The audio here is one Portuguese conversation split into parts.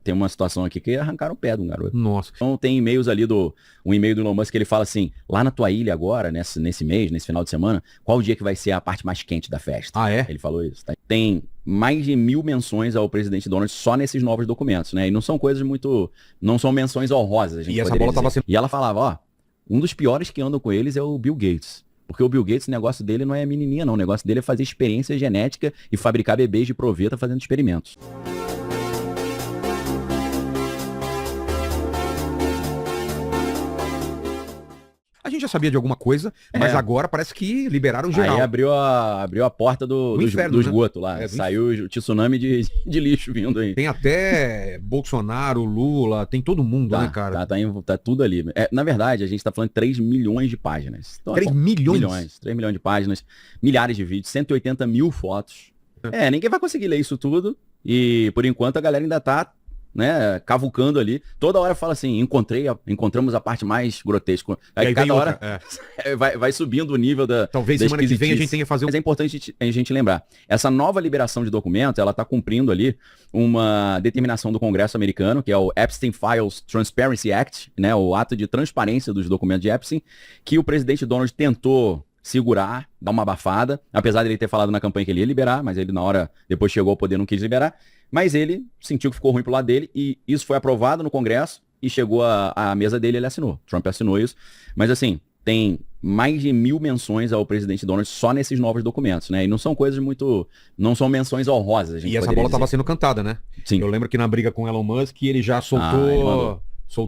tem uma situação aqui que arrancaram o pé de um garoto. Nossa. Então tem e-mails ali um e-mail do Elon Musk que ele fala assim, lá na tua ilha agora, nesse mês, nesse final de semana, qual o dia que vai ser a parte mais quente da festa? Ah, é? Ele falou isso. Tá? Tem mais de 1000 menções ao presidente Donald só nesses novos documentos, né? E não são coisas muito... Não são menções honrosas, a gente E essa poderia bola tava dizer. sendo... E ela falava, ó, um dos piores que andam com eles é o Bill Gates. Porque o Bill Gates, o negócio dele não é menininha, não. O negócio dele é fazer experiência genética e fabricar bebês de proveta fazendo experimentos. A gente já sabia de alguma coisa, mas agora parece que liberaram geral. Aí abriu a porta do inferno, né? esgoto lá. Saiu o tsunami de lixo vindo aí. Tem até Bolsonaro, Lula, tem todo mundo, né, cara? Tá tudo ali. Na verdade, a gente tá falando de 3 milhões de páginas. Então, 3 milhões? 3 milhões de páginas, milhares de vídeos, 180 mil fotos. Ninguém vai conseguir ler isso tudo. E, por enquanto, a galera ainda tá, né, cavucando ali. Toda hora fala assim, encontramos a parte mais grotesca. Aí cada hora vai subindo o nível da Talvez semana que vem a gente tenha que fazer Mas é importante a gente lembrar. Essa nova liberação de documentos, ela está cumprindo ali uma determinação do Congresso americano, que é o Epstein Files Transparency Act, né, o ato de transparência dos documentos de Epstein, que o presidente Donald tentou segurar, dar uma abafada, apesar de ele ter falado na campanha que ele ia liberar, mas ele na hora, depois chegou ao poder, não quis liberar, mas ele sentiu que ficou ruim pro lado dele e isso foi aprovado no Congresso e chegou à mesa dele, ele assinou. Trump assinou isso, mas assim, tem mais de 1000 menções ao presidente Donald só nesses novos documentos, né? E não são coisas muito... Não são menções honrosas, a gente E essa bola estava sendo cantada, né? Sim. Eu lembro que na briga com Elon Musk ele já soltou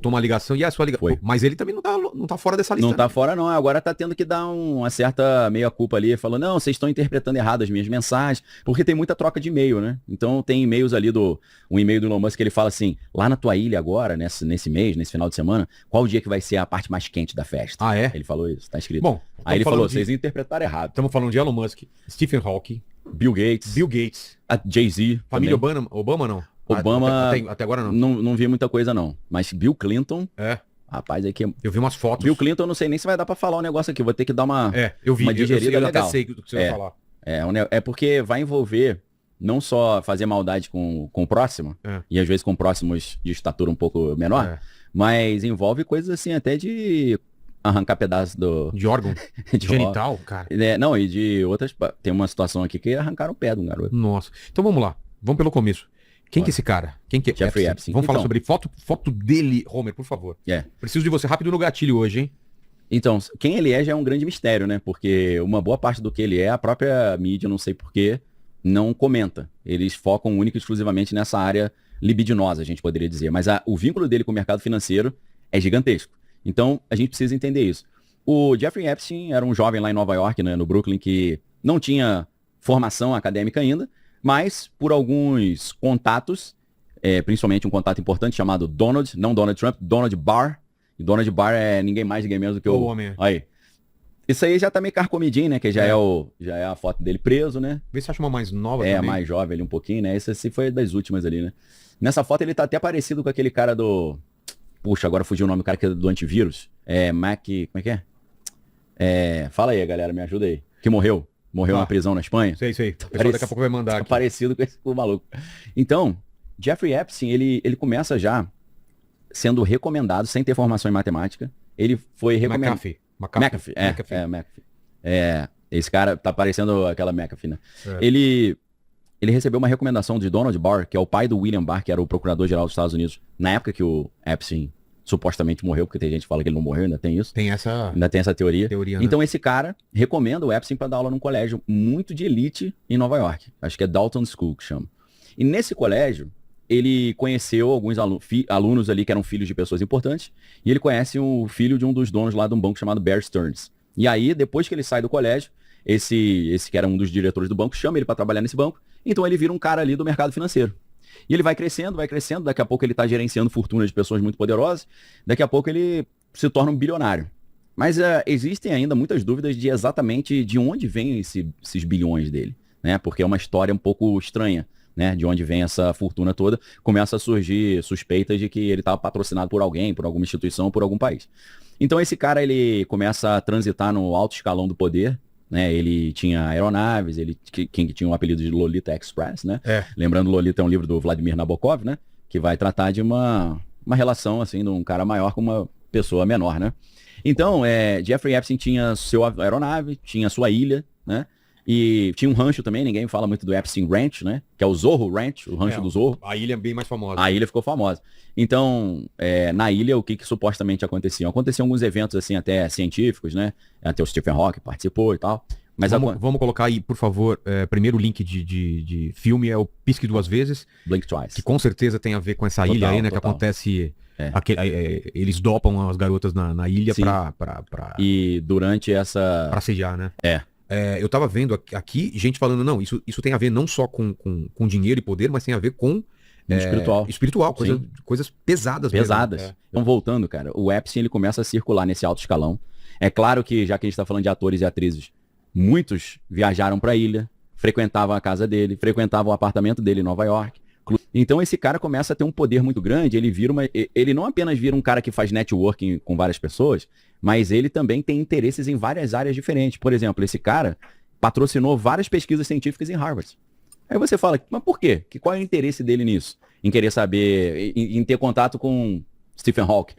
uma ligação e a sua ligação. Mas ele também não tá fora dessa lista. Não tá fora, não. Agora tá tendo que dar uma certa meia-culpa ali, falando, não, vocês estão interpretando errado as minhas mensagens, porque tem muita troca de e-mail, né? Então tem e-mails ali um e-mail do Elon Musk que ele fala assim, lá na tua ilha agora, nesse mês, nesse final de semana, qual o dia que vai ser a parte mais quente da festa? Ah, é? Ele falou isso, tá escrito. Bom, aí ele falou, vocês interpretaram errado. Estamos falando de Elon Musk, Stephen Hawking, Bill Gates, a Jay-Z. Família Obama não? Obama, até agora não. Não vi muita coisa não, mas Bill Clinton, rapaz, aí que... Eu vi umas fotos. Bill Clinton, eu não sei nem se vai dar pra falar um negócio aqui, vou ter que dar uma eu vi, uma digerida eu legal. até sei o que você vai falar. É porque vai envolver não só fazer maldade com o próximo, e às vezes com próximos de estatura um pouco menor, mas envolve coisas assim até de arrancar pedaço de órgão, de genital, cara. Não, e de outras... Tem uma situação aqui que arrancaram o pé de um garoto. Nossa. Então vamos lá, vamos pelo começo. Quem que é esse cara? Quem que é Jeffrey Epstein? Vamos falar sobre foto dele, Homer, por favor. Preciso de você rápido no gatilho hoje, hein? Então, quem ele é já é um grande mistério, né? Porque uma boa parte do que ele é, a própria mídia, não sei porquê, não comenta. Eles focam única e exclusivamente nessa área libidinosa, a gente poderia dizer. Mas o vínculo dele com o mercado financeiro é gigantesco. Então, a gente precisa entender isso. O Jeffrey Epstein era um jovem lá em Nova York, né, no Brooklyn, que não tinha formação acadêmica ainda, mas por alguns contatos, principalmente um contato importante chamado Donald, não Donald Trump, Donald Barr. E Donald Barr é ninguém mais, ninguém menos do que o homem. Aí. Isso aí já tá meio carcomidinho, né? Que já é a foto dele preso, né? Vê se acha uma mais nova também. Mais jovem ali um pouquinho, né? Essa assim foi das últimas ali, né? Nessa foto ele tá até parecido com aquele cara do... Puxa, agora fugiu o nome do cara que é do antivírus. Como é que é? Fala aí, galera, me ajuda aí. Que morreu na prisão na Espanha. Sei. O pessoal daqui a pouco vai mandar aqui. Parecido com esse maluco. Então, Jeffrey Epstein, ele começa já sendo recomendado, sem ter formação em matemática. Ele foi recomendado... McAfee. Esse cara tá parecendo aquela McAfee, né? Ele recebeu uma recomendação de Donald Barr, que é o pai do William Barr, que era o procurador-geral dos Estados Unidos, na época que o Epstein supostamente morreu, porque tem gente que fala que ele não morreu, ainda tem isso. Ainda tem essa teoria. Então esse cara recomenda o Epstein para dar aula num colégio muito de elite em Nova York. Acho que é Dalton School que chama. E nesse colégio, ele conheceu alguns alunos ali que eram filhos de pessoas importantes, e ele conhece o filho de um dos donos lá de um banco chamado Bear Stearns. E aí, depois que ele sai do colégio, esse que era um dos diretores do banco, chama ele para trabalhar nesse banco, então ele vira um cara ali do mercado financeiro. E ele vai crescendo, daqui a pouco ele está gerenciando fortunas de pessoas muito poderosas, daqui a pouco ele se torna um bilionário. Mas existem ainda muitas dúvidas de exatamente de onde vêm esses bilhões dele, né? Porque é uma história um pouco estranha, né? De onde vem essa fortuna toda. Começa a surgir suspeitas de que ele estava patrocinado por alguém, por alguma instituição, por algum país. Então esse cara, ele começa a transitar no alto escalão do poder, né? Ele tinha aeronaves, quem tinha o apelido de Lolita Express, né? Lembrando, Lolita é um livro do Vladimir Nabokov, né? que vai tratar de uma relação, assim, de um cara maior com uma pessoa menor, né? Então, Jeffrey Epstein tinha sua aeronave, tinha sua ilha, né? E tinha um rancho também, ninguém fala muito do Epstein Ranch, né? Que é o Zorro Ranch, o rancho do Zorro. A ilha é bem mais famosa. A ilha ficou famosa. Então, na ilha, o que supostamente acontecia? Aconteciam alguns eventos, assim, até científicos, né? Até o Stephen Hawking participou e tal. Mas vamos colocar aí, por favor, primeiro link de filme é o Pisque Duas Vezes. Blink Twice. Que com certeza tem a ver com essa ilha aí, né? Total. Que acontece... eles dopam as garotas na ilha pra... E durante essa... Pra sediar, né? É. Eu tava vendo aqui gente falando, não, isso tem a ver não só com dinheiro e poder, mas tem a ver com... espiritual, coisas pesadas. Pesadas. Mesmo. Então, voltando, cara, o Epstein, ele começa a circular nesse alto escalão. É claro que, já que a gente tá falando de atores e atrizes, muitos viajaram pra ilha, frequentavam a casa dele, frequentavam o apartamento dele em Nova York. Então esse cara começa a ter um poder muito grande, ele não apenas vira um cara que faz networking com várias pessoas, mas ele também tem interesses em várias áreas diferentes. Por exemplo, esse cara patrocinou várias pesquisas científicas em Harvard. Aí você fala, mas por quê? Qual é o interesse dele nisso? Em querer saber, em ter contato com Stephen Hawking.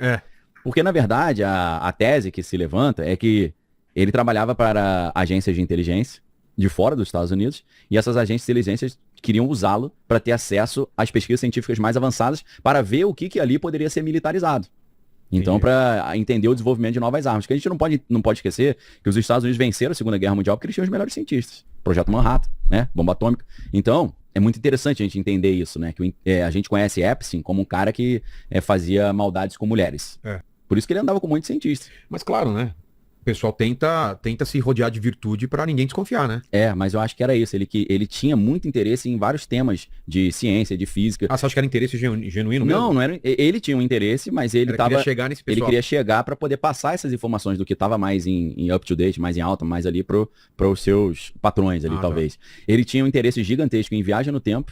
Porque, na verdade, a tese que se levanta é que ele trabalhava para agências de inteligência de fora dos Estados Unidos, e essas agências de inteligência queriam usá-lo para ter acesso às pesquisas científicas mais avançadas para ver o que ali poderia ser militarizado. Então, para entender o desenvolvimento de novas armas. Porque a gente não pode esquecer que os Estados Unidos venceram a Segunda Guerra Mundial porque eles tinham os melhores cientistas. Projeto Manhattan, né? Bomba atômica. Então, é muito interessante a gente entender isso, né? Que a gente conhece Epstein como um cara que fazia maldades com mulheres. Por isso que ele andava com muitos cientistas. Mas claro, né? O pessoal tenta se rodear de virtude para ninguém desconfiar, né? Mas eu acho que era isso. Ele tinha muito interesse em vários temas de ciência, de física. Ah, você acha que era interesse genuíno mesmo? Não era. Ele tinha um interesse, mas ele queria chegar nesse pessoal. Ele queria chegar para poder passar essas informações do que estava mais em up-to-date, mais em alta, mais ali para os seus patrões ali, talvez. Tá. Ele tinha um interesse gigantesco em viagem no tempo.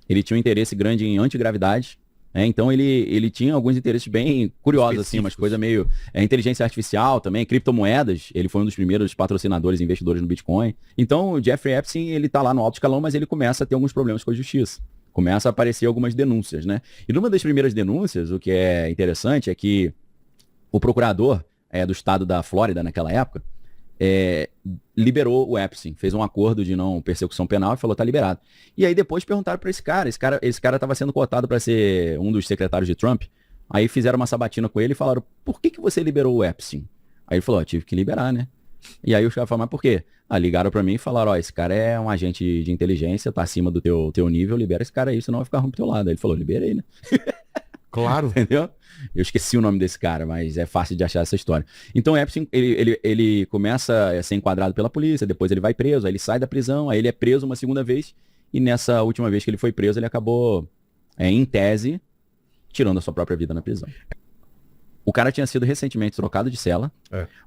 Ele tinha um interesse grande em antigravidade. Então ele tinha alguns interesses bem curiosos, assim, umas coisas meio... inteligência artificial também, criptomoedas. Ele foi um dos primeiros patrocinadores e investidores no Bitcoin. Então o Jeffrey Epstein, ele tá lá no alto escalão, mas ele começa a ter alguns problemas com a justiça. Começa a aparecer algumas denúncias, né? E numa das primeiras denúncias, o que é interessante é que o procurador do estado da Flórida, naquela época, liberou o Epstein, fez um acordo de não persecução penal e falou, tá liberado. E aí depois perguntaram para esse cara estava sendo cotado para ser um dos secretários de Trump, aí fizeram uma sabatina com ele e falaram, por que você liberou o Epstein? Aí ele falou, tive que liberar, né? E aí os caras falaram, mas por quê? Ligaram para mim e falaram, esse cara é um agente de inteligência, tá acima do teu nível, libera esse cara aí, senão vai ficar ruim pro teu lado. Aí ele falou, liberei, né? Claro. Entendeu? Eu esqueci o nome desse cara, mas é fácil de achar essa história. Então, Epstein, ele começa a ser enquadrado pela polícia, depois ele vai preso, aí ele sai da prisão, aí ele é preso uma segunda vez, e nessa última vez que ele foi preso, ele acabou, em tese, tirando a sua própria vida na prisão. O cara tinha sido recentemente trocado de cela,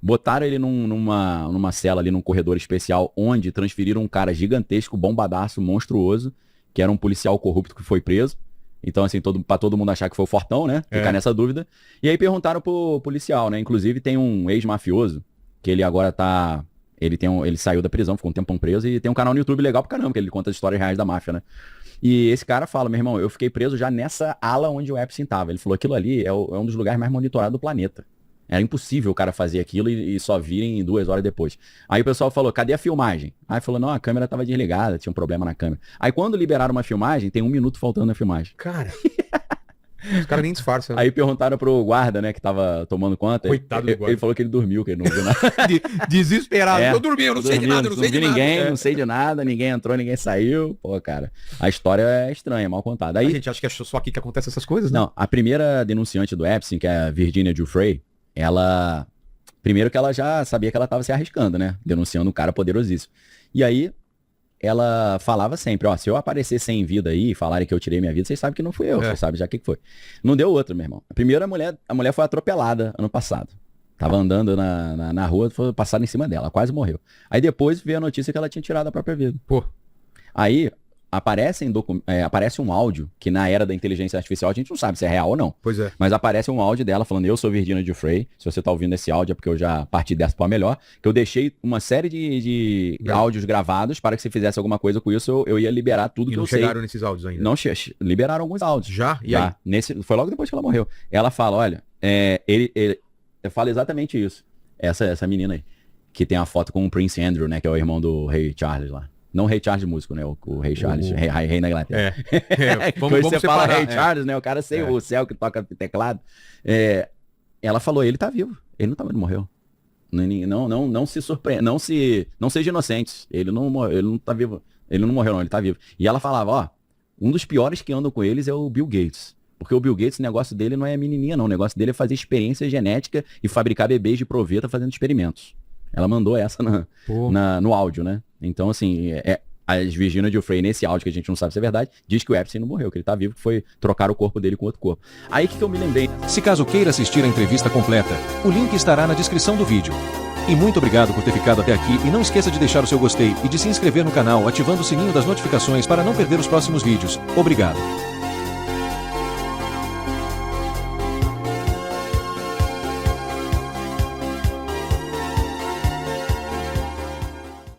botaram ele numa cela ali, num corredor especial, onde transferiram um cara gigantesco, bombadaço, monstruoso, que era um policial corrupto que foi preso. Então, assim, pra todo mundo achar que foi o Fortão, né? Ficar nessa dúvida. E aí perguntaram pro policial, né? Inclusive tem um ex-mafioso, que ele agora tá... Ele saiu da prisão, ficou um tempão preso, e tem um canal no YouTube legal pra caramba, que ele conta as histórias reais da máfia, né? E esse cara fala, meu irmão, eu fiquei preso já nessa ala onde o Epstein tava. Ele falou, aquilo ali é um dos lugares mais monitorados do planeta. Era impossível o cara fazer aquilo e só virem 2 horas depois. Aí o pessoal falou, cadê a filmagem? Aí falou, não, a câmera tava desligada, tinha um problema na câmera. Aí quando liberaram uma filmagem, tem 1 minuto faltando na filmagem. Cara, os caras nem disfarçam. Né? Aí perguntaram pro guarda, né, que tava tomando conta. Coitado do guarda. Ele falou que ele dormiu, que ele não viu nada. Desesperado. Eu dormi, eu não sei de nada, não sei de ninguém, não sei de nada, ninguém entrou, ninguém saiu. Pô, cara, a história é estranha, mal contada. Aí, a gente acha que é só aqui que acontece essas coisas, né? Não, a primeira denunciante do Epstein, que é a Virginia Giuffre, ela... Primeiro que ela já sabia que ela estava se arriscando, né? Denunciando um cara poderosíssimo. E aí, ela falava sempre, se eu aparecer sem vida aí e falarem que eu tirei minha vida, vocês sabem que não fui eu, vocês sabem já o que foi. Não deu outra, meu irmão. Primeiro, a mulher foi atropelada ano passado. Tava andando na rua, foi passado em cima dela, quase morreu. Aí depois veio a notícia que ela tinha tirado a própria vida. Pô. Aí, aparece um áudio que na era da inteligência artificial a gente não sabe se é real ou não. Pois é. Mas aparece um áudio dela falando, eu sou Virginia Giuffre, se você tá ouvindo esse áudio é porque eu já parti dessa para melhor, que eu deixei uma série de áudios gravados para que se fizesse alguma coisa com isso, eu ia liberar tudo que eu sei. E não chegaram nesses áudios ainda? Não, liberaram alguns áudios. Já? E aí? Foi logo depois que ela morreu. Ela fala, olha, ele fala exatamente isso. Essa menina aí, que tem a foto com o Prince Andrew, né, que é o irmão do Rei Charles lá. Não o Rei Charles músico, né? O Rei Charles, rei na Inglaterra. Vamos você fala Rei Charles, né? O cara sem o céu que toca teclado. Ela falou, ele tá vivo. Ele não morreu. Não se surpreenda, não seja inocentes. Ele não tá vivo. Ele não morreu, não, ele tá vivo. E ela falava, ó, um dos piores que andam com eles é o Bill Gates. Porque o Bill Gates, o negócio dele não é menininha, não. O negócio dele é fazer experiência genética e fabricar bebês de proveta fazendo experimentos. Ela mandou essa no áudio, né? Então, assim, a Virginia Giuffre, nesse áudio que a gente não sabe se é verdade, diz que o Epstein não morreu, que ele tá vivo, que foi trocar o corpo dele com outro corpo. Aí que eu me lembrei. Se caso queira assistir a entrevista completa, o link estará na descrição do vídeo. E muito obrigado por ter ficado até aqui e não esqueça de deixar o seu gostei e de se inscrever no canal ativando o sininho das notificações para não perder os próximos vídeos. Obrigado.